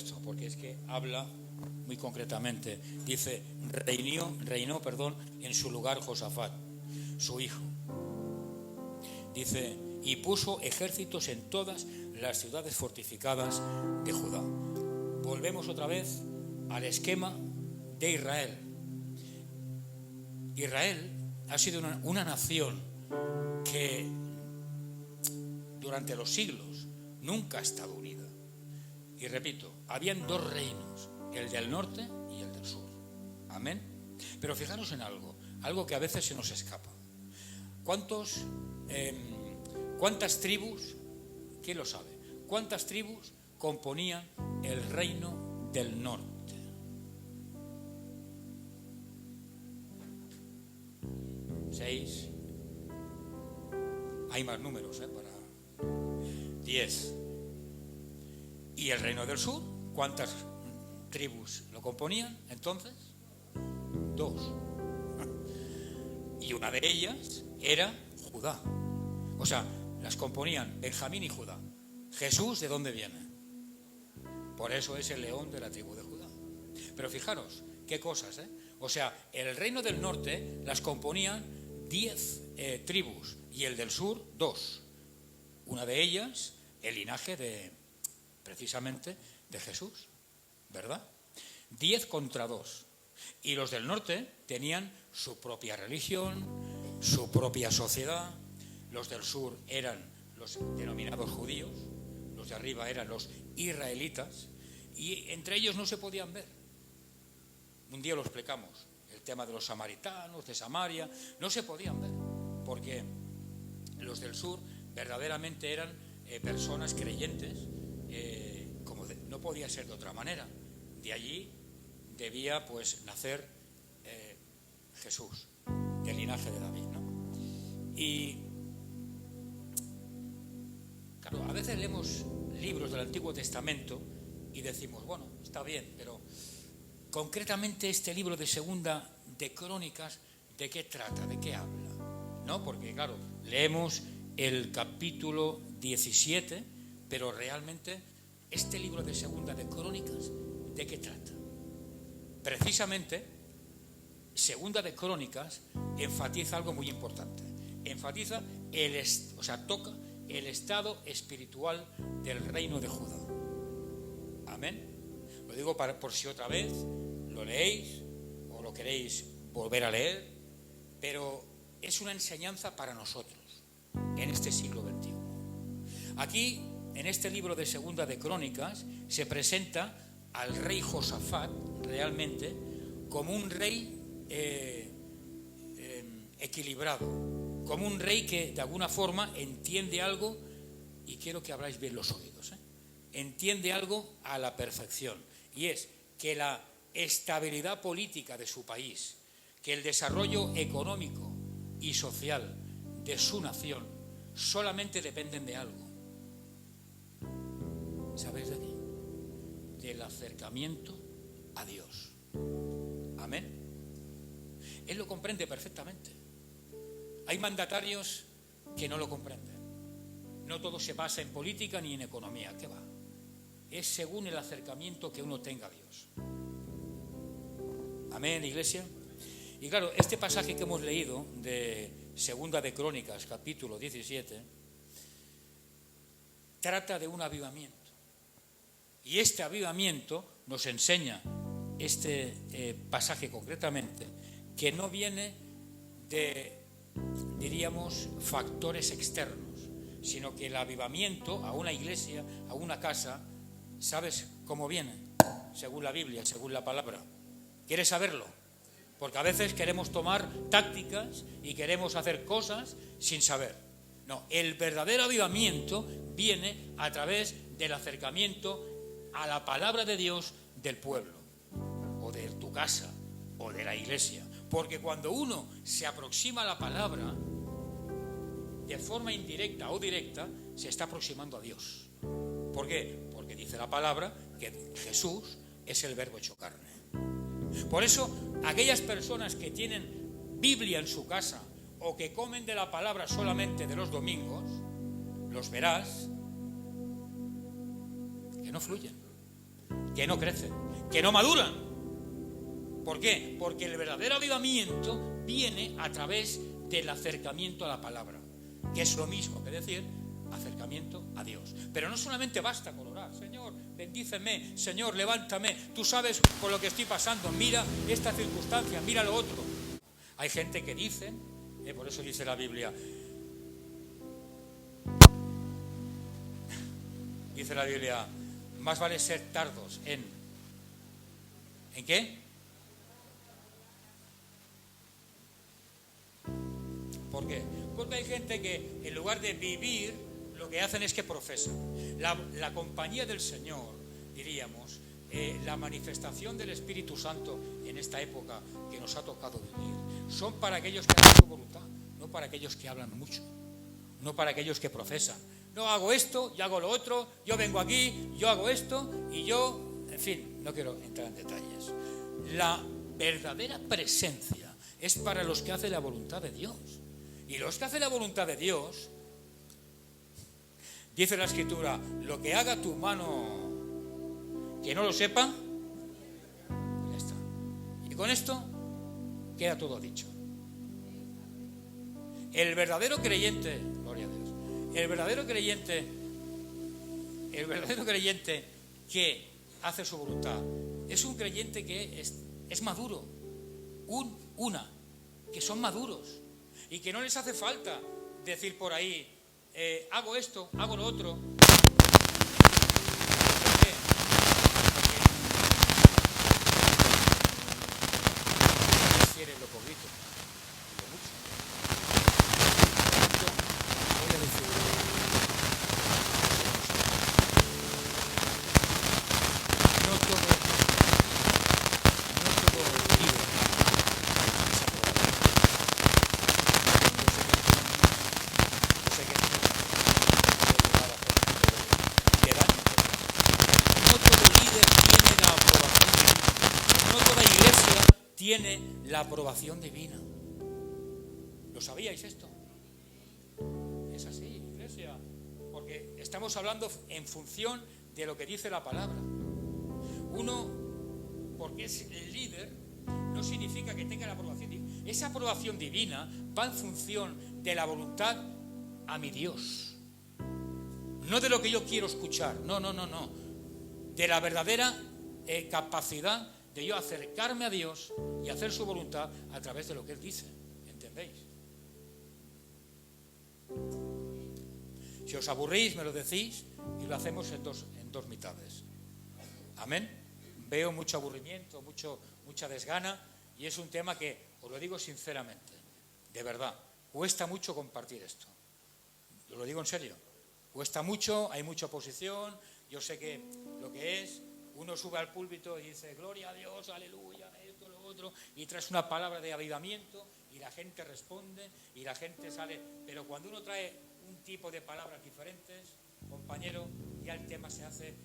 esto, porque es que habla muy concretamente. Dice, reinó, en su lugar Josafat, su hijo. Dice, y puso ejércitos en todas las ciudades fortificadas de Judá. Volvemos otra vez al esquema de Israel. Israel ha sido una nación que durante los siglos nunca ha estado unida. Y repito, habían dos reinos, el del norte y el del sur. Amén. Pero fijaros en algo que a veces se nos escapa. ¿Cuántas tribus, quién lo sabe? ¿Cuántas tribus componían el reino del norte? 6. Hay más números, para 10. ¿Y el reino del sur? ¿Cuántas tribus lo componían entonces? 2. Y una de ellas era Judá. O sea, las componían Benjamín y Judá. ¿Jesús de dónde viene? Por eso es el león de la tribu de Judá. Pero fijaros, qué cosas, O sea, el reino del norte las componían 10 tribus y el del sur 2. Una de ellas, el linaje precisamente de Jesús, ¿verdad? 10 contra 2. Y los del norte tenían su propia religión, su propia sociedad. Los del sur eran los denominados judíos, los de arriba eran los israelitas, y entre ellos no se podían ver. Un día lo explicamos, el tema de los samaritanos, de Samaria, no se podían ver, porque los del sur verdaderamente eran personas creyentes, no podía ser de otra manera. De allí debía nacer Jesús, del linaje de David, ¿no? Y claro, a veces leemos libros del Antiguo Testamento y decimos, bueno, está bien, pero concretamente este libro de Segunda de Crónicas, ¿de qué trata? ¿De qué habla? ¿No? Porque claro, leemos el capítulo 17, pero realmente este libro de Segunda de Crónicas, ¿de qué trata? Precisamente, Segunda de Crónicas enfatiza algo muy importante. Enfatiza, toca el estado espiritual del reino de Judá. Amén. Lo digo por si otra vez lo leéis o lo queréis volver a leer, pero es una enseñanza para nosotros en este siglo XXI. Aquí, en este libro de Segunda de Crónicas, se presenta al rey Josafat realmente como un rey equilibrado, como un rey que de alguna forma entiende algo, y quiero que abráis bien los oídos, entiende algo a la perfección, y es que la estabilidad política de su país, que el desarrollo económico y social de su nación solamente dependen de algo. ¿Sabéis de qué? Del acercamiento a Dios. Amén. Él lo comprende perfectamente. Hay mandatarios que no lo comprenden. No todo se basa en política ni en economía. ¿Qué va? Es según el acercamiento que uno tenga a Dios. Amén, iglesia. Y claro, este pasaje que hemos leído de Segunda de Crónicas, capítulo 17, trata de un avivamiento. Y este avivamiento nos enseña este pasaje concretamente, que no viene de, diríamos, factores externos, sino que el avivamiento a una iglesia, a una casa, ¿sabes cómo viene? Según la Biblia, según la palabra. ¿Quieres saberlo? Porque a veces queremos tomar tácticas y queremos hacer cosas sin saber. No, el verdadero avivamiento viene a través del acercamiento a la palabra de Dios del pueblo, o de tu casa, o de la iglesia. Porque cuando uno se aproxima a la palabra, de forma indirecta o directa, se está aproximando a Dios. ¿Por qué? Porque dice la palabra que Jesús es el verbo hecho carne. Por eso, aquellas personas que tienen Biblia en su casa o que comen de la palabra solamente de los domingos, los verás que no fluyen. que no crecen, que no maduran. ¿Por qué? Porque el verdadero avivamiento viene a través del acercamiento a la palabra, que es lo mismo que decir acercamiento a Dios. Pero no solamente basta con orar: Señor, bendíceme, Señor, levántame, tú sabes por lo que estoy pasando, mira esta circunstancia, mira lo otro. Hay gente que dice, por eso dice la Biblia, más vale ser tardos ¿en qué? ¿Por qué? Porque hay gente que en lugar de vivir, lo que hacen es que profesan. La compañía del Señor, diríamos, la manifestación del Espíritu Santo en esta época que nos ha tocado vivir, son para aquellos que hacen su voluntad, no para aquellos que hablan mucho, no para aquellos que profesan. No hago esto, yo hago lo otro, yo vengo aquí, yo hago esto y yo, en fin, no quiero entrar en detalles. La verdadera presencia es para los que hacen la voluntad de Dios. Y los que hacen la voluntad de Dios, dice la Escritura, lo que haga tu mano que no lo sepa, ya está. Y con esto queda todo dicho. El verdadero creyente, gloria a Dios, el verdadero creyente que hace su voluntad es un creyente que es maduro, que son maduros y que no les hace falta decir por ahí, hago esto, hago lo otro. Quieres lo poquito, lo mucho. Voy a decir, no todo líder tiene la aprobación divina. ¿Lo sabíais esto? Es así, iglesia, porque estamos hablando en función de lo que dice la palabra. Uno, porque es el líder, no significa que tenga la aprobación divina. Esa aprobación divina va en función de la voluntad a mi Dios, no de lo que yo quiero escuchar, no, de la verdadera capacidad de yo acercarme a Dios y hacer su voluntad a través de lo que Él dice. ¿Entendéis? Si os aburrís, me lo decís y lo hacemos en dos mitades. Amén. Veo mucho aburrimiento, mucha desgana, y es un tema que, os lo digo sinceramente, de verdad, cuesta mucho compartir esto. Os lo digo en serio. Cuesta mucho, hay mucha oposición. Yo sé que lo que es, uno sube al púlpito y dice, gloria a Dios, aleluya, esto, lo otro, y traes una palabra de avivamiento y la gente responde y la gente sale. Pero cuando uno trae un tipo de palabras diferentes, compañero, ya el tema se hace,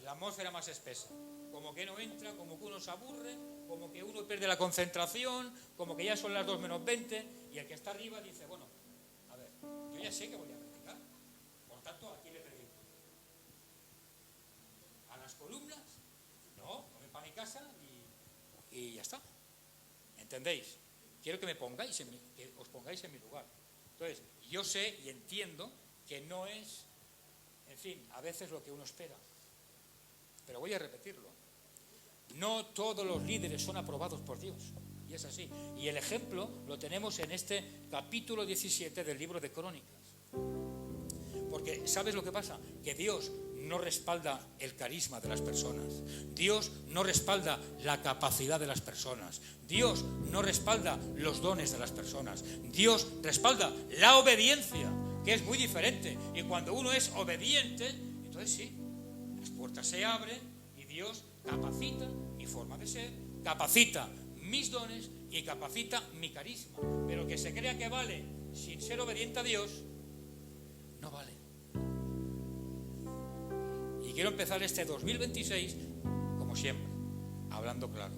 la atmósfera más espesa. Como que no entra, como que uno se aburre, como que uno pierde la concentración, como que ya son las 2 menos 20, y el que está arriba dice, bueno, a ver, yo ya sé que voy a predicar, por tanto, ¿a quién le predico? ¿A las columnas? No me para mi casa y ya está. ¿Entendéis? Quiero que que os pongáis en mi lugar. Entonces, yo sé y entiendo que no es, en fin, a veces lo que uno espera. Pero voy a repetirlo. No todos los líderes son aprobados por Dios. Y es así. Y el ejemplo lo tenemos en este capítulo 17 del libro de Crónicas. Porque, ¿sabes lo que pasa? Que Dios no respalda el carisma de las personas. Dios no respalda la capacidad de las personas. Dios no respalda los dones de las personas. Dios respalda la obediencia, que es muy diferente. Y cuando uno es obediente, entonces sí, las puertas se abren y Dios capacita mi forma de ser, capacita mis dones y capacita mi carisma. Pero que se crea que vale sin ser obediente a Dios, no vale. Y quiero empezar este 2026, como siempre, hablando claro.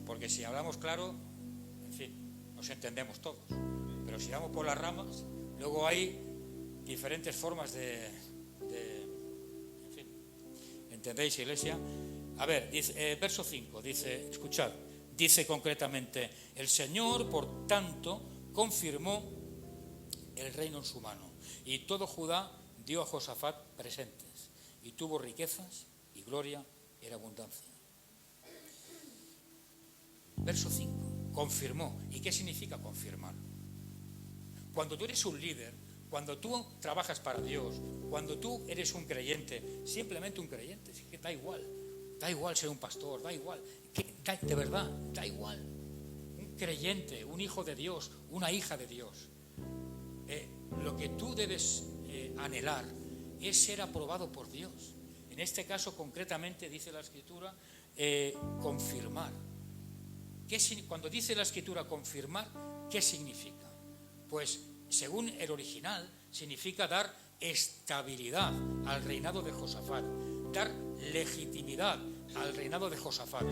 Porque si hablamos claro, en fin, nos entendemos todos. Pero si vamos por las ramas, luego hay diferentes formas de en fin, ¿Entendéis, iglesia? A ver, dice, verso 5, dice, escuchad, dice concretamente, el Señor, por tanto, confirmó el reino en su mano, y todo Judá dio a Josafat presentes, y tuvo riquezas y gloria en abundancia. Verso 5, confirmó. ¿Y qué significa confirmar? Cuando tú eres un líder, cuando tú trabajas para Dios, cuando tú eres un creyente, simplemente un creyente, es que da igual ser un pastor, da igual, de verdad, da igual. Un creyente, un hijo de Dios, una hija de Dios. Lo que tú debes anhelar es ser aprobado por Dios. En este caso, concretamente, dice la Escritura, confirmar. Cuando dice la Escritura confirmar, ¿qué significa? Pues, según el original, significa dar estabilidad al reinado de Josafat, dar legitimidad al reinado de Josafat.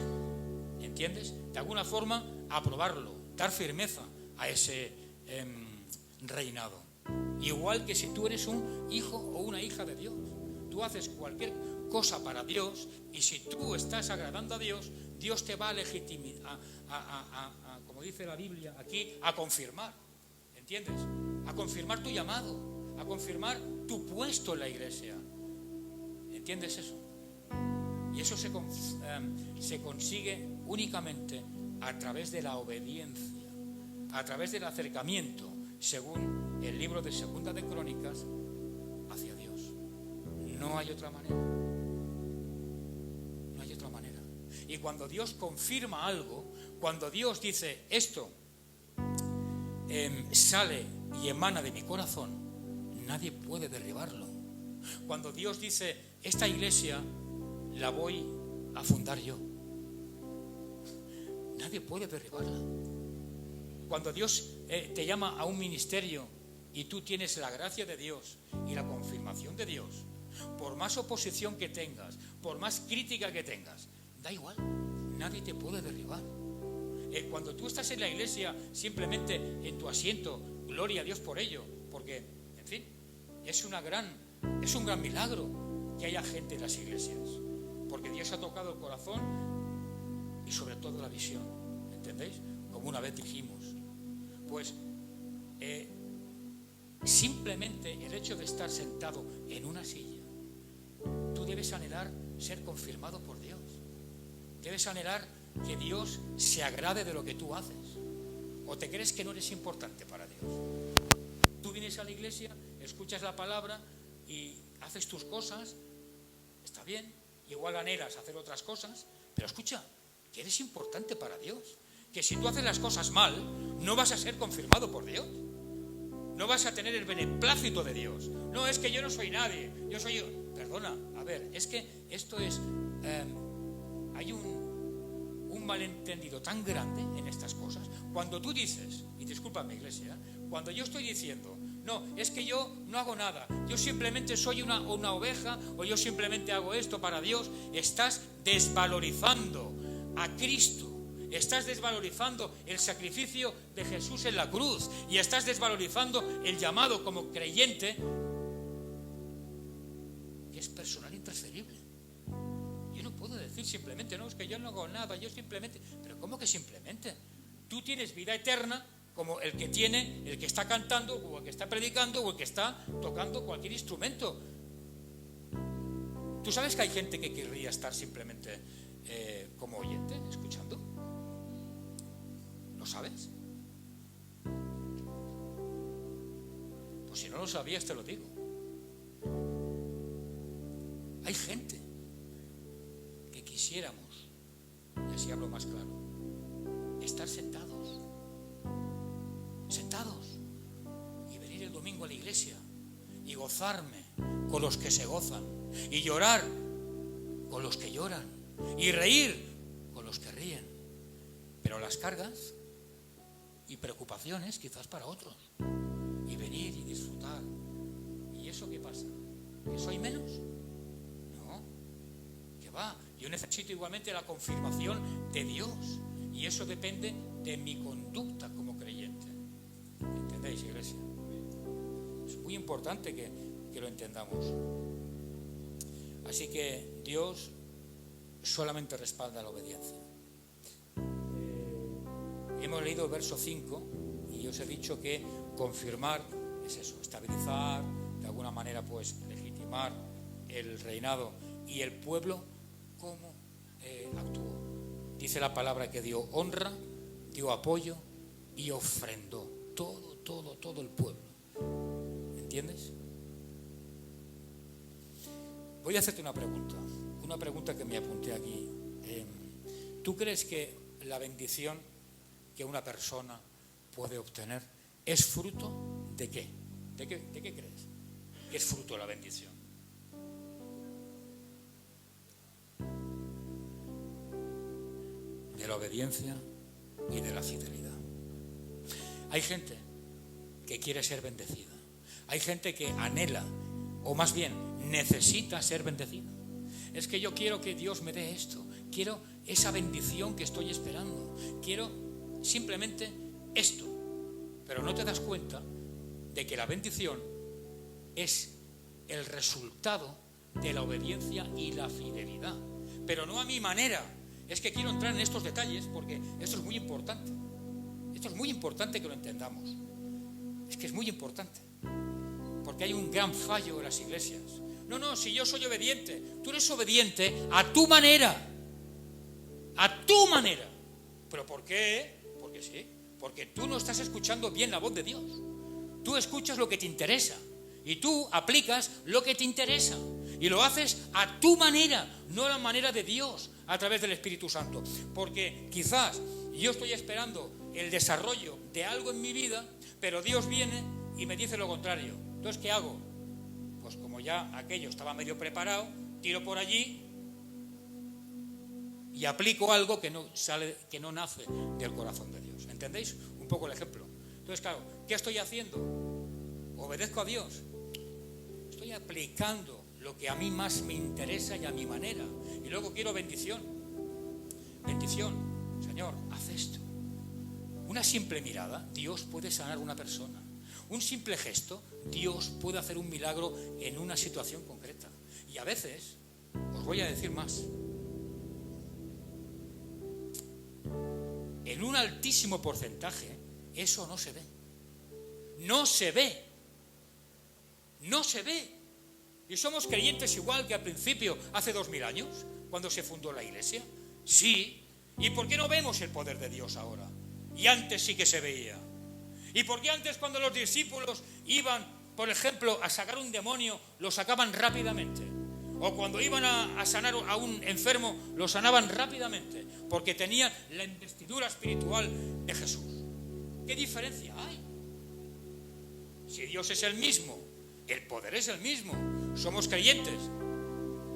¿Entiendes? De alguna forma, aprobarlo, dar firmeza a ese reinado. Igual que si tú eres un hijo o una hija de Dios, tú haces cualquier cosa para Dios, y si tú estás agradando a Dios, Dios te va a legitimar, como dice la Biblia aquí, a confirmar. ¿Entiendes? A confirmar tu llamado, a confirmar tu puesto en la iglesia. ¿Entiendes eso? Y eso se consigue únicamente a través de la obediencia, a través del acercamiento, según el libro de Segunda de Crónicas, hacia Dios. No hay otra manera. No hay otra manera. Y cuando Dios confirma algo, cuando Dios dice esto sale y emana de mi corazón, nadie puede derribarlo. Cuando Dios dice, esta iglesia la voy a fundar yo, nadie puede derribarla. Cuando Dios te llama a un ministerio y tú tienes la gracia de Dios y la confirmación de Dios, por más oposición que tengas, por más crítica que tengas, da igual, nadie te puede derribar. Cuando tú estás en la iglesia, simplemente en tu asiento, gloria a Dios por ello, porque, en fin, es un gran milagro que haya gente en las iglesias, porque Dios ha tocado el corazón y sobre todo la visión, ¿entendéis? Como una vez dijimos, pues simplemente el hecho de estar sentado en una silla, tú debes anhelar ser confirmado por Dios, debes anhelar que Dios se agrade de lo que tú haces, o te crees que no eres importante para Dios. Tú vienes a la iglesia, escuchas la palabra y haces tus cosas, está bien, igual anhelas hacer otras cosas, pero escucha, que eres importante para Dios, que si tú haces las cosas mal, no vas a ser confirmado por Dios, no vas a tener el beneplácito de Dios. No, es que yo no soy nadie, yo soy yo. Perdona, a ver, es que esto es, hay un malentendido tan grande en estas cosas. Cuando tú dices, y discúlpame iglesia, cuando yo estoy diciendo, no, es que yo no hago nada, yo simplemente soy una oveja, o yo simplemente hago esto para Dios, estás desvalorizando a Cristo, estás desvalorizando el sacrificio de Jesús en la cruz, y estás desvalorizando el llamado como creyente, que es personal e intransferible. Yo no puedo decir simplemente, no, es que yo no hago nada, yo simplemente... Pero ¿cómo que simplemente? Tú tienes vida eterna como el que tiene, el que está cantando, o el que está predicando, o el que está tocando cualquier instrumento. ¿Tú sabes que hay gente que querría estar simplemente como oyente, escuchando? ¿Lo sabes? Pues si no lo sabías, te lo digo. Hay gente que quisiéramos, y así hablo más claro, estar sentados y venir el domingo a la iglesia y gozarme con los que se gozan y llorar con los que lloran y reír con los que ríen, pero las cargas y preocupaciones quizás para otros, y venir y disfrutar. ¿Y eso qué pasa? ¿Que soy menos? No, que va, yo necesito igualmente la confirmación de Dios, y eso depende de mi conducta como creyente. ¿Entendéis, iglesia? Es muy importante que lo entendamos. Así que Dios solamente respalda la obediencia. Hemos leído el verso 5 y os he dicho que confirmar es eso, estabilizar, de alguna manera pues legitimar el reinado. Y el pueblo, ¿cómo actuó? Dice la palabra que dio honra, dio apoyo y ofrendó. Todo el pueblo. ¿Entiendes? Voy a hacerte una pregunta que me apunté aquí. ¿Tú crees que la bendición que una persona puede obtener es fruto de qué? ¿De qué crees? ¿Qué es fruto de la bendición? De la obediencia y de la fidelidad. Hay gente que quiere ser bendecida. Hay gente que anhela, o más bien necesita ser bendecida. Es que yo quiero que Dios me dé esto. Quiero esa bendición que estoy esperando. Quiero simplemente esto. Pero no te das cuenta de que la bendición es el resultado de la obediencia y la fidelidad. Pero no a mi manera. Es que quiero entrar en estos detalles porque esto es muy importante. Esto es muy importante que lo entendamos. Es que es muy importante. Porque hay un gran fallo en las iglesias. No, si yo soy obediente. Tú eres obediente a tu manera. A tu manera. ¿Pero por qué? Porque sí. Porque tú no estás escuchando bien la voz de Dios. Tú escuchas lo que te interesa. Y tú aplicas lo que te interesa. Y lo haces a tu manera, no a la manera de Dios, a través del Espíritu Santo. Porque quizás yo estoy esperando el desarrollo de algo en mi vida, pero Dios viene y me dice lo contrario. Entonces, ¿qué hago? Pues como ya aquello estaba medio preparado, tiro por allí y aplico algo que no nace del corazón de Dios. ¿Entendéis? Un poco el ejemplo. Entonces, claro, ¿qué estoy haciendo? ¿Obedezco a Dios? Estoy aplicando lo que a mí más me interesa y a mi manera. Y luego quiero bendición. Bendición. Señor, haz esto. Una simple mirada, Dios puede sanar a una persona. Un simple gesto, Dios puede hacer un milagro en una situación concreta. Y a veces, os voy a decir más, en un altísimo porcentaje, eso no se ve. No se ve. No se ve. ¿Y somos creyentes igual que al principio, hace 2000 años, cuando se fundó la iglesia? Sí. ¿Y por qué no vemos el poder de Dios ahora? Y antes sí que se veía. ¿Y por qué antes, cuando los discípulos iban, por ejemplo, a sacar un demonio, lo sacaban rápidamente? O cuando iban a sanar a un enfermo, lo sanaban rápidamente, porque tenían la investidura espiritual de Jesús. ¿Qué diferencia hay? Si Dios es el mismo, el poder es el mismo. ¿Somos creyentes?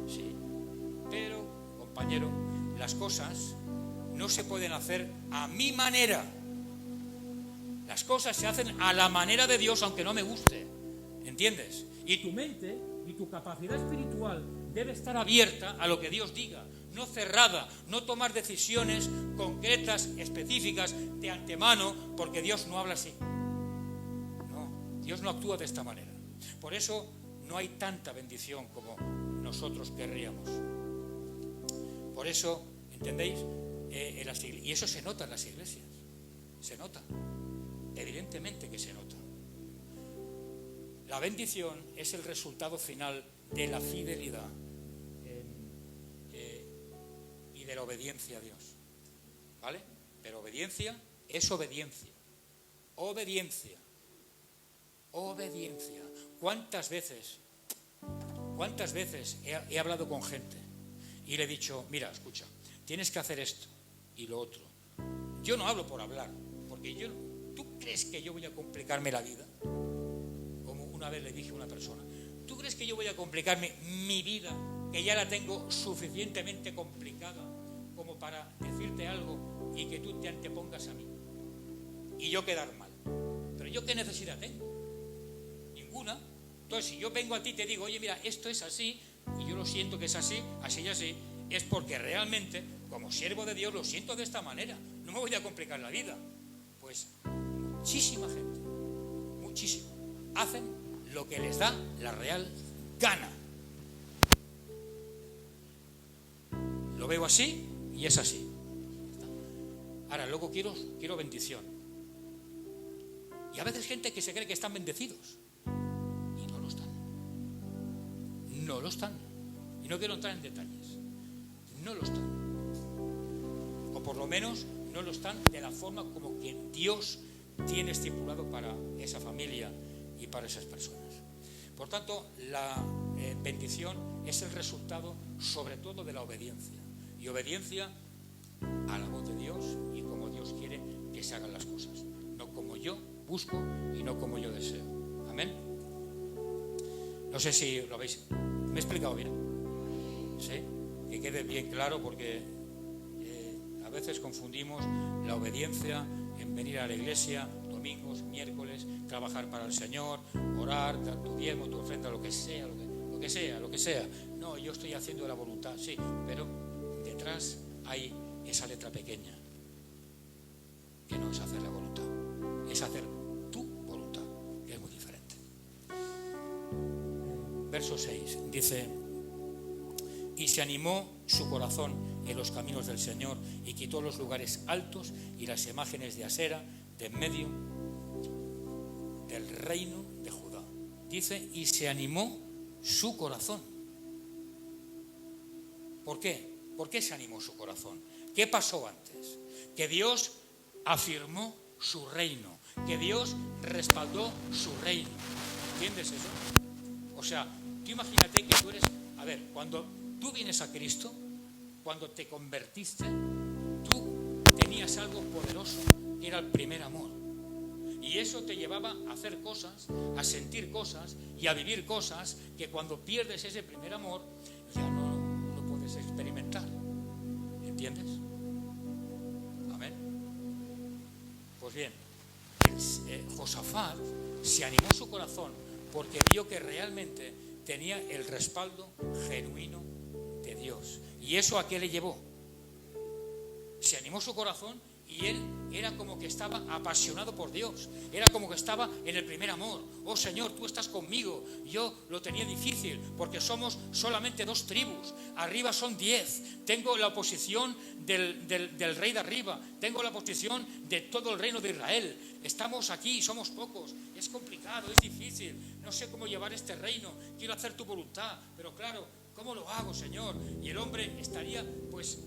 Sí. Pero, compañero, las cosas no se pueden hacer a mi manera. Las cosas se hacen a la manera de Dios, aunque no me guste. ¿Entiendes? Y tu mente y tu capacidad espiritual debe estar abierta a lo que Dios diga, no cerrada, no tomar decisiones concretas, específicas, de antemano, porque Dios no habla así. No, Dios no actúa de esta manera. Por eso no hay tanta bendición como nosotros querríamos. Por eso, ¿entendéis? Y eso se nota en las iglesias. Se nota. Evidentemente que se nota. La bendición es el resultado final de la fidelidad y de la obediencia a Dios. ¿Vale? Pero obediencia es obediencia. Obediencia. Obediencia. ¿Cuántas veces he hablado con gente y le he dicho, mira, escucha, tienes que hacer esto y lo otro? Yo no hablo por hablar, porque ¿tú crees que yo voy a complicarme la vida? Como una vez le dije a una persona, ¿tú crees que yo voy a complicarme mi vida, que ya la tengo suficientemente complicada como para decirte algo y que tú te antepongas a mí y yo quedar mal? Pero ¿yo qué necesidad tengo? Ninguna. Entonces, si yo vengo a ti y te digo, oye, mira, esto es así, y yo lo siento que es así, así y así, es porque realmente, como siervo de Dios, lo siento de esta manera. No me voy a complicar la vida. Pues muchísima gente, muchísimo, hacen lo que les da la real gana. lo veo así y es así. Ahora, luego quiero bendición. Y a veces gente que se cree que están bendecidos y no lo están. No lo están. Y no quiero entrar en detalles. No lo están. O por lo menos no lo están de la forma como que Dios tiene estipulado para esa familia y para esas personas. Por tanto, la bendición es el resultado sobre todo de la obediencia. Y obediencia a la voz de Dios y como Dios quiere que se hagan las cosas. No como yo busco y no como yo deseo. Amén. No sé si lo habéis... ¿Me he explicado bien? ¿Sí? Que quede bien claro, porque a veces confundimos la obediencia en venir a la iglesia domingos, miércoles, trabajar para el Señor, orar, dar tu diezmo, tu ofrenda, lo que sea. No, yo estoy haciendo la voluntad, sí, pero detrás hay esa letra pequeña, que no es hacer la voluntad, es hacer tu voluntad, que es muy diferente. Verso 6 dice: y se animó su corazón en los caminos del Señor y quitó los lugares altos y las imágenes de Asera de en medio del reino de Judá. Dice, y se animó su corazón. ¿Por qué? ¿Por qué se animó su corazón? ¿Qué pasó antes? Que Dios afirmó su reino, que Dios respaldó su reino. ¿Entiendes eso? O sea, tú imagínate que tú eres... A ver, cuando tú vienes a Cristo, cuando te convertiste, tú tenías algo poderoso, que era el primer amor. Y eso te llevaba a hacer cosas, a sentir cosas y a vivir cosas que cuando pierdes ese primer amor, ya no lo puedes experimentar. ¿Entiendes? Amén. Pues bien, Josafat se animó su corazón porque vio que realmente tenía el respaldo genuino de Dios. ¿Y eso a qué le llevó? Se animó su corazón y él era como que estaba apasionado por Dios, era como que estaba en el primer amor. Oh Señor, tú estás conmigo. Yo lo tenía difícil porque somos solamente 2 tribus, arriba son 10, tengo la oposición del rey de arriba, tengo la oposición de todo el reino de Israel, estamos aquí, somos pocos, es complicado, es difícil, no sé cómo llevar este reino, quiero hacer tu voluntad, pero claro, ¿cómo lo hago, Señor? Y el hombre estaría pues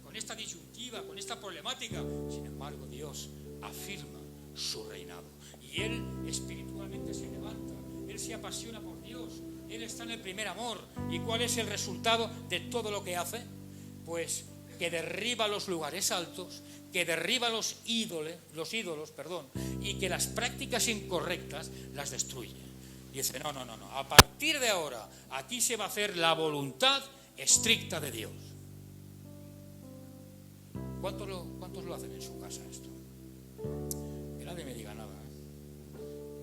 con esta disyuntiva, con esta problemática. Sin embargo, Dios afirma su reinado y él espiritualmente se levanta, él se apasiona por Dios, él está en el primer amor. ¿Y cuál es el resultado de todo lo que hace? Pues que derriba los lugares altos, que derriba los ídolos, y que las prácticas incorrectas las destruye. Y dice, no, a partir de ahora aquí se va a hacer la voluntad estricta de Dios. ¿Cuántos lo hacen en su casa esto? Que nadie me diga nada,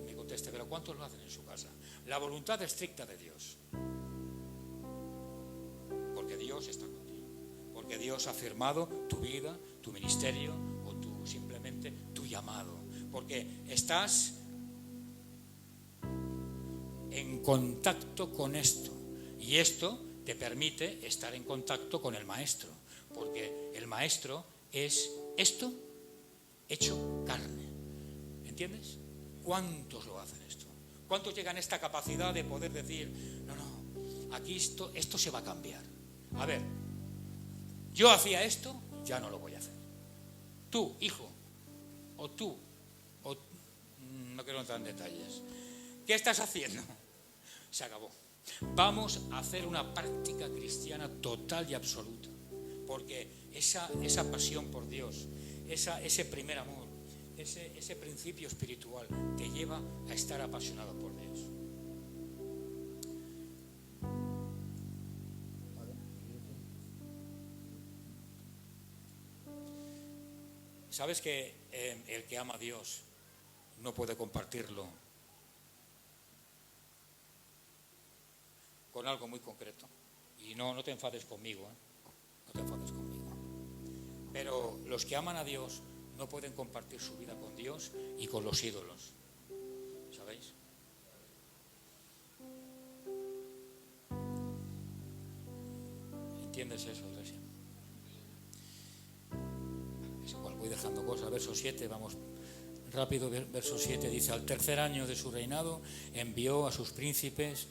me conteste, pero ¿cuántos lo hacen en su casa? La voluntad estricta de Dios. Porque Dios está contigo, porque Dios ha firmado tu vida, tu ministerio o simplemente tu llamado, porque estás en contacto con esto y esto te permite estar en contacto con el Maestro, porque el Maestro es esto hecho carne. ¿Entiendes? ¿Cuántos lo hacen esto? ¿Cuántos llegan a esta capacidad de poder decir, no, aquí esto se va a cambiar? A ver, yo hacía esto, ya no lo voy a hacer. Tú, hijo, o tú, no quiero entrar en detalles, ¿qué estás haciendo? Se acabó. Vamos a hacer una práctica cristiana total y absoluta, porque esa pasión por Dios, ese primer amor, ese principio espiritual te lleva a estar apasionado por Dios. ¿Sabes que el que ama a Dios no puede compartirlo con algo muy concreto? Y no te enfades conmigo, no te enfades conmigo. Pero los que aman a Dios no pueden compartir su vida con Dios y con los ídolos. ¿Sabéis? ¿Entiendes eso, iglesia? dejando cosas. Verso 7, vamos rápido. Verso 7 dice: al tercer año de su reinado envió a sus príncipes,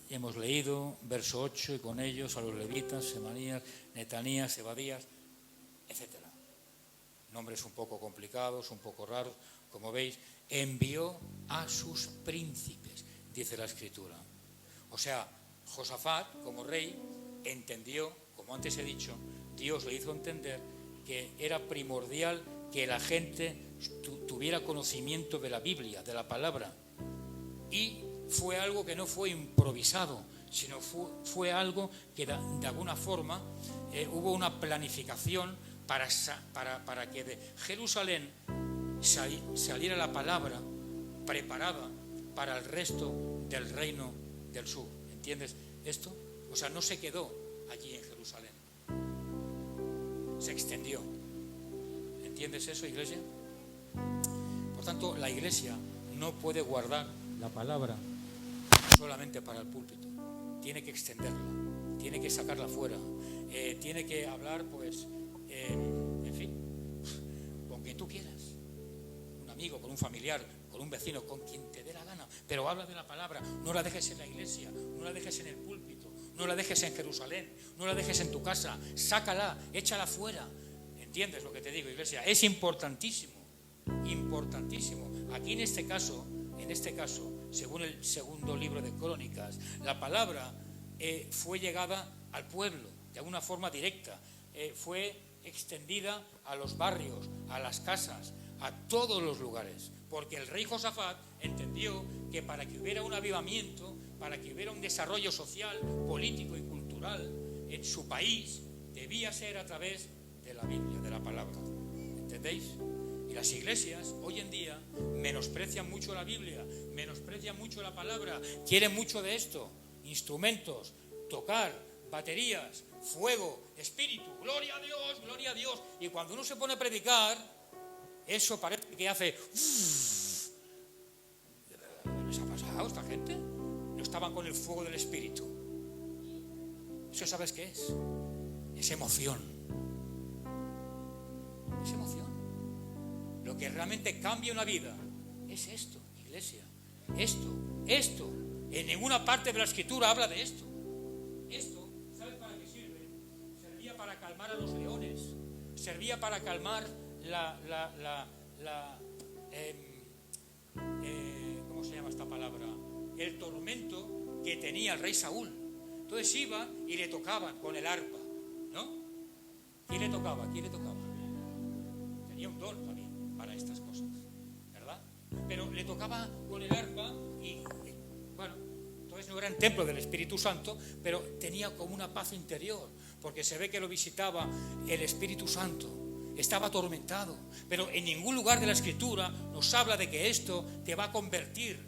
hemos leído, verso 8, y con ellos a los levitas, Semanías, Netanías, Ebadías, etcétera. Nombres un poco complicados, un poco raros, como veis. Envió a sus príncipes, dice la Escritura. O sea, Josafat, como rey, entendió, como antes he dicho, Dios le hizo entender que era primordial que la gente tuviera conocimiento de la Biblia, de la palabra. Y fue algo que no fue improvisado, sino fue algo que de alguna forma hubo una planificación para que de Jerusalén saliera la palabra preparada para el resto del reino del sur. ¿Entiendes esto? O sea, no se quedó allí en Jerusalén, se extendió. ¿Entiendes eso, iglesia? Por tanto, la iglesia no puede guardar la palabra solamente para el púlpito, tiene que extenderla, tiene que sacarla fuera, tiene que hablar, pues, en fin, con quien tú quieras, un amigo, con un familiar, con un vecino, con quien te dé la gana, pero habla de la palabra, no la dejes en la iglesia, no la dejes en el púlpito, no la dejes en Jerusalén, no la dejes en tu casa, sácala, échala fuera. ¿Entiendes lo que te digo, iglesia? Es importantísimo, importantísimo. Aquí en este caso, según el segundo libro de Crónicas, la palabra fue llegada al pueblo de alguna forma directa, fue extendida a los barrios, a las casas, a todos los lugares, porque el rey Josafat entendió que para que hubiera un avivamiento, para que hubiera un desarrollo social, político y cultural en su país, debía ser a través de la Biblia, de la palabra. ¿Entendéis? Y las iglesias hoy en día menosprecian mucho la Biblia, menosprecian mucho la palabra, quieren mucho de esto, instrumentos, tocar, baterías, fuego, espíritu, gloria a Dios. Y cuando uno se pone a predicar, eso parece que hace... ¿Les ha pasado a esta gente? No estaban con el fuego del espíritu. ¿Eso sabes qué es? Es emoción. Es emoción. Lo que realmente cambia una vida es esto, iglesia. Esto. En ninguna parte de la Escritura habla de esto. Esto, ¿sabes para qué sirve? Servía para calmar a los leones. Servía para calmar ¿cómo se llama esta palabra? El tormento que tenía el rey Saúl. Entonces iba y le tocaban con el arpa, ¿no? ¿Quién le tocaba? Tenía un don también para estas cosas, ¿verdad? Pero le tocaba con el arpa y, bueno, entonces no era en templo del Espíritu Santo, pero tenía como una paz interior, porque se ve que lo visitaba el Espíritu Santo. Estaba atormentado, pero en ningún lugar de la Escritura nos habla de que esto te va a convertir,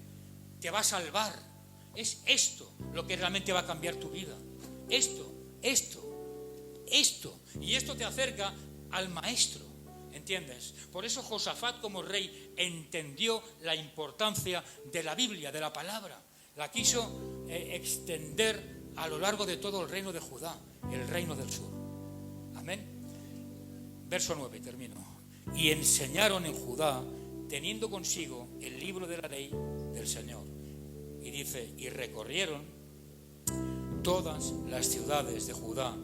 te va a salvar. Es esto lo que realmente va a cambiar tu vida. Esto. Y esto te acerca al Maestro, ¿entiendes? Por eso Josafat como rey entendió la importancia de la Biblia, de la palabra. La quiso extender a lo largo de todo el reino de Judá, el reino del sur. Amén. Verso 9, termino. Y enseñaron en Judá, teniendo consigo el libro de la ley del Señor. Y dice, y recorrieron todas las ciudades de Judá,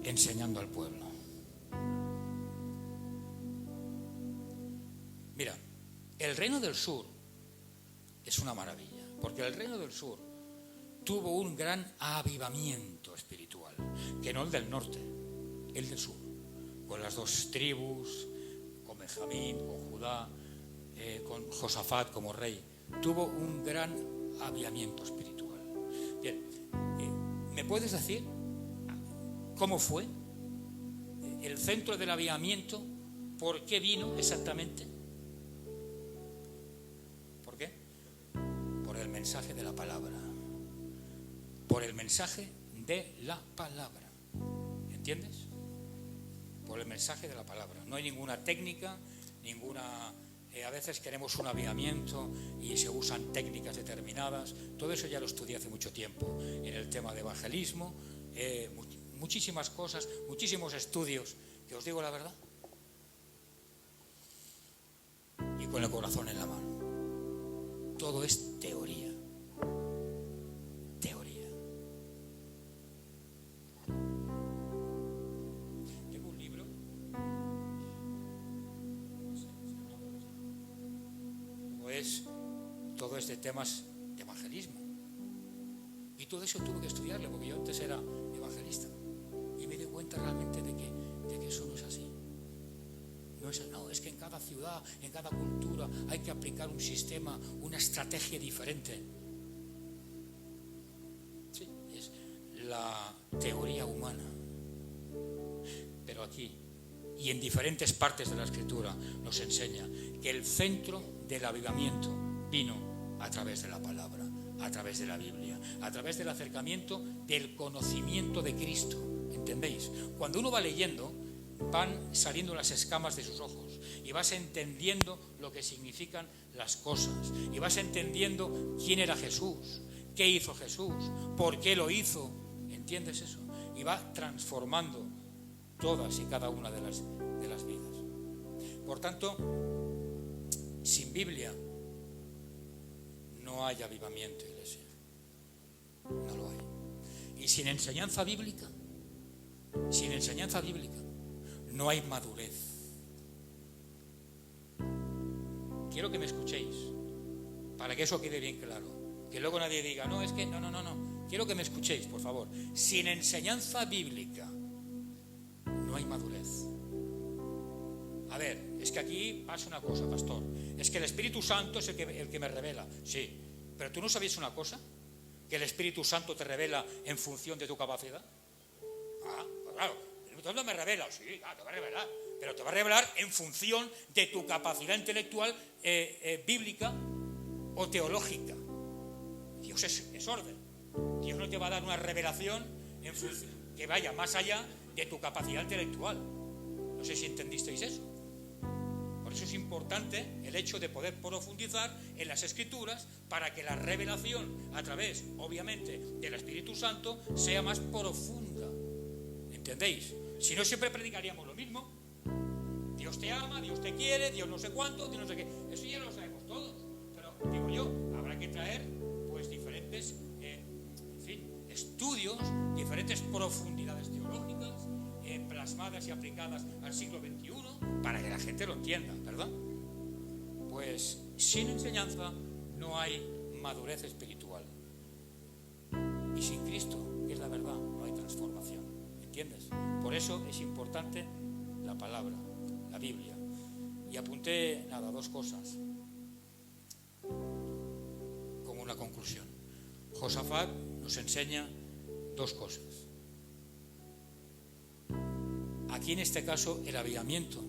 enseñando al pueblo. Mira, el reino del sur es una maravilla, porque el reino del sur tuvo un gran avivamiento espiritual, que no el del norte, el del sur. Con las dos tribus, con Benjamín, con Judá, con Josafat como rey, tuvo un gran avivamiento espiritual. Bien, ¿me puedes decir cómo fue el centro del avivamiento? ¿Por qué vino exactamente? ¿Por qué? Por el mensaje de la palabra. Por el mensaje de la palabra. ¿Entiendes? Por el mensaje de la palabra. No hay ninguna técnica, a veces queremos un avivamiento y se usan técnicas determinadas. Todo eso ya lo estudié hace mucho tiempo en el tema de evangelismo, muchísimas cosas, muchísimos estudios que os digo la verdad, y con el corazón en la mano. Todo es teoría. Teoría. Tengo un libro, pues todo es de temas de evangelismo. Y todo eso tuve que estudiarlo, porque yo antes era evangelista. Y me di cuenta realmente de que eso no es así. No, es que en cada ciudad, en cada cultura hay que aplicar un sistema, una estrategia diferente. Sí, es la teoría humana. Pero aquí y en diferentes partes de la Escritura nos enseña que el centro del avivamiento vino a través de la palabra, a través de la Biblia, a través del acercamiento del conocimiento de Cristo. ¿Entendéis? Cuando uno va leyendo, van saliendo las escamas de sus ojos y vas entendiendo lo que significan las cosas y vas entendiendo quién era Jesús, qué hizo Jesús, por qué lo hizo. ¿Entiendes eso? Y va transformando todas y cada una de las vidas. Por tanto, sin Biblia no hay avivamiento, iglesia. No lo hay. Y sin enseñanza bíblica, no hay madurez. Quiero que me escuchéis, para que eso quede bien claro. Que luego nadie diga, no, es que no. Quiero que me escuchéis, por favor. Sin enseñanza bíblica no hay madurez. A ver, es que aquí pasa una cosa, pastor. Es que el Espíritu Santo es el que me revela. Sí, pero ¿tú no sabías una cosa? Que el Espíritu Santo te revela en función de tu capacidad. Pues claro, el Espíritu Santo me revela. Sí, claro, te va a revelar. Pero te va a revelar en función de tu capacidad intelectual, bíblica o teológica. Dios es orden. Dios no te va a dar una revelación en función, que vaya más allá de tu capacidad intelectual. No sé si entendisteis eso. Por eso es importante el hecho de poder profundizar en las Escrituras para que la revelación a través, obviamente, del Espíritu Santo sea más profunda. ¿Entendéis? Si no, siempre predicaríamos lo mismo. Dios te ama, Dios te quiere, Dios no sé cuánto, Dios no sé qué. Eso ya lo sabemos todos. Pero, digo yo, habrá que traer pues diferentes estudios, diferentes profundidades teológicas, plasmadas y aplicadas al siglo XXI, para que la gente lo entienda, ¿verdad? Pues sin enseñanza no hay madurez espiritual. Y sin Cristo, que es la verdad, no hay transformación. ¿Entiendes? Por eso es importante la palabra, la Biblia. Y apunté, dos cosas como una conclusión. Josafat nos enseña dos cosas. Aquí en este caso el avivamiento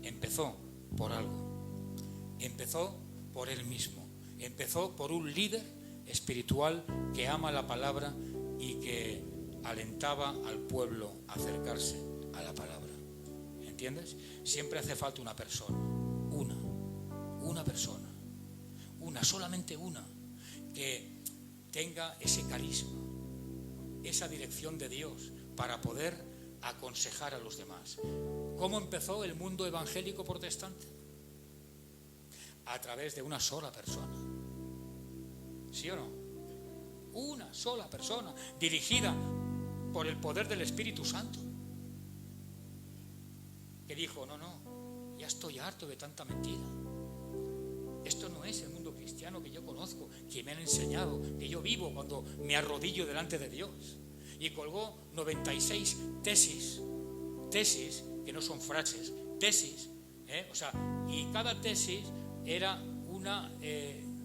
empezó por algo. Empezó por él mismo. Empezó por un líder espiritual que ama la palabra y que alentaba al pueblo a acercarse a la palabra. ¿Entiendes? Siempre hace falta una persona. Una persona. Solamente una. Que tenga ese carisma, esa dirección de Dios para poder aconsejar a los demás. ¿Cómo empezó el mundo evangélico protestante? A través de una sola persona. ¿Sí o no? Una sola persona, dirigida por el poder del Espíritu Santo, que dijo, no, ya estoy harto de tanta mentira. Esto no es el mundo cristiano que yo conozco, que me han enseñado, que yo vivo cuando me arrodillo delante de Dios. Y colgó 96 tesis que no son frases, tesis, y cada tesis era una,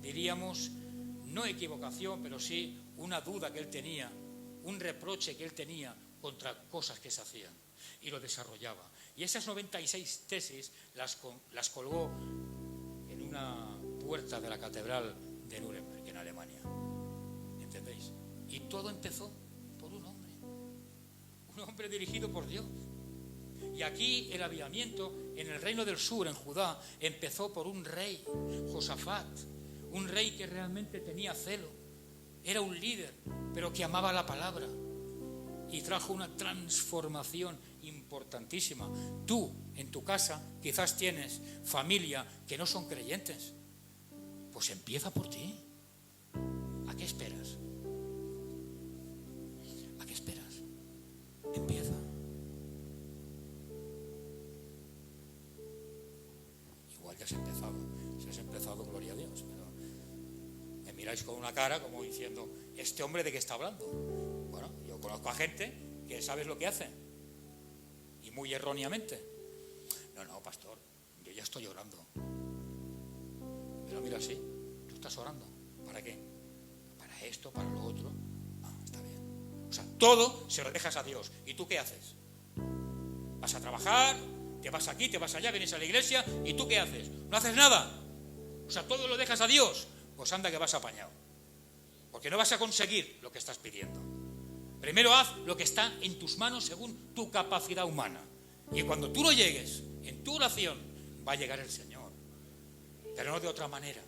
diríamos, no equivocación, pero sí una duda que él tenía, un reproche que él tenía contra cosas que se hacían, y lo desarrollaba. Y esas 96 tesis las colgó en una puerta de la catedral de Nuremberg, en Alemania. ¿Entendéis? Y todo empezó por un hombre dirigido por Dios. Y aquí el avivamiento en el reino del sur, en Judá, empezó por un rey, Josafat, un rey que realmente tenía celo, era un líder, pero que amaba la palabra. y trajo una transformación importantísima. Tú, en tu casa, quizás tienes familia que no son creyentes. Pues empieza por ti. ¿A qué esperas? ¿A qué esperas? Empieza. Igual ya has empezado. Si has empezado, gloria a Dios. Pero me miráis con una cara como diciendo, ¿este hombre de qué está hablando? Bueno, yo conozco a gente que sabes lo que hace. Y muy erróneamente. No, pastor, yo ya estoy orando. Pero mira, sí, tú estás orando. ¿Para qué? Para esto, para lo otro. Ah, está bien. O sea, todo se lo dejas a Dios. ¿Y tú qué haces? Vas a trabajar, te vas aquí, te vas allá, vienes a la iglesia, ¿y tú qué haces? No haces nada. O sea, todo lo dejas a Dios. Pues anda que vas apañado. Porque no vas a conseguir lo que estás pidiendo. Primero haz lo que está en tus manos según tu capacidad humana. Y cuando tú lo llegues en tu oración, va a llegar el Señor. Pero no de otra manera.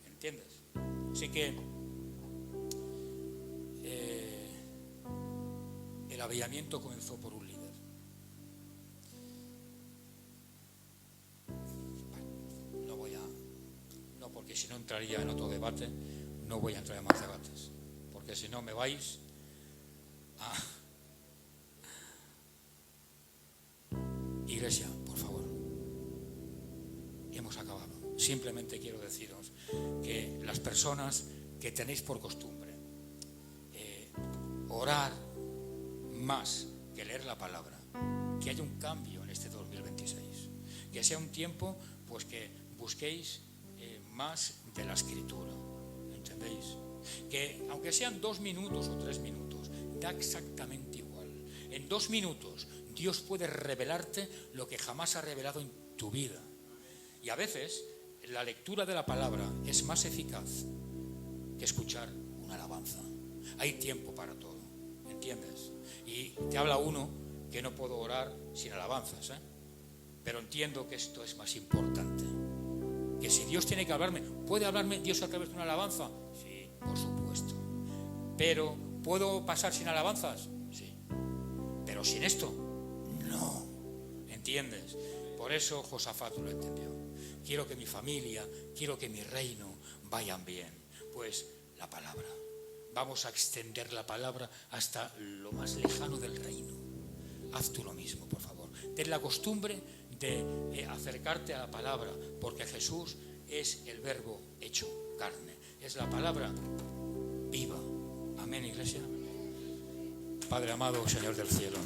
¿Entiendes? Así que el avivamiento comenzó por un líder. No, porque si no entraría en otro debate, no voy a entrar en más debates. Porque si no me vais a... Iglesia, por favor. Hemos acabado. Simplemente quiero deciros que las personas que tenéis por costumbre orar más que leer la palabra, que haya un cambio en este 2026, que sea un tiempo pues que busquéis más de la Escritura, ¿entendéis? Que aunque sean 2 minutos o 3 minutos, da exactamente igual. En 2 minutos Dios puede revelarte lo que jamás ha revelado en tu vida. Y a veces la lectura de la palabra es más eficaz que escuchar una alabanza. Hay tiempo para todo, ¿entiendes? Y te habla uno que no puedo orar sin alabanzas, pero entiendo que esto es más importante. Que si Dios tiene que hablarme, ¿puede hablarme Dios a través de una alabanza? Sí, por supuesto. Pero ¿puedo pasar sin alabanzas? Sí. Pero sin esto, no. ¿Entiendes? Por eso Josafat lo entendió. Quiero que mi familia, quiero que mi reino vayan bien. Pues la palabra. Vamos a extender la palabra hasta lo más lejano del reino. Haz tú lo mismo, por favor. Ten la costumbre de acercarte a la palabra, porque Jesús es el verbo hecho carne. Es la palabra viva. Amén, iglesia. Padre amado, Señor del cielo.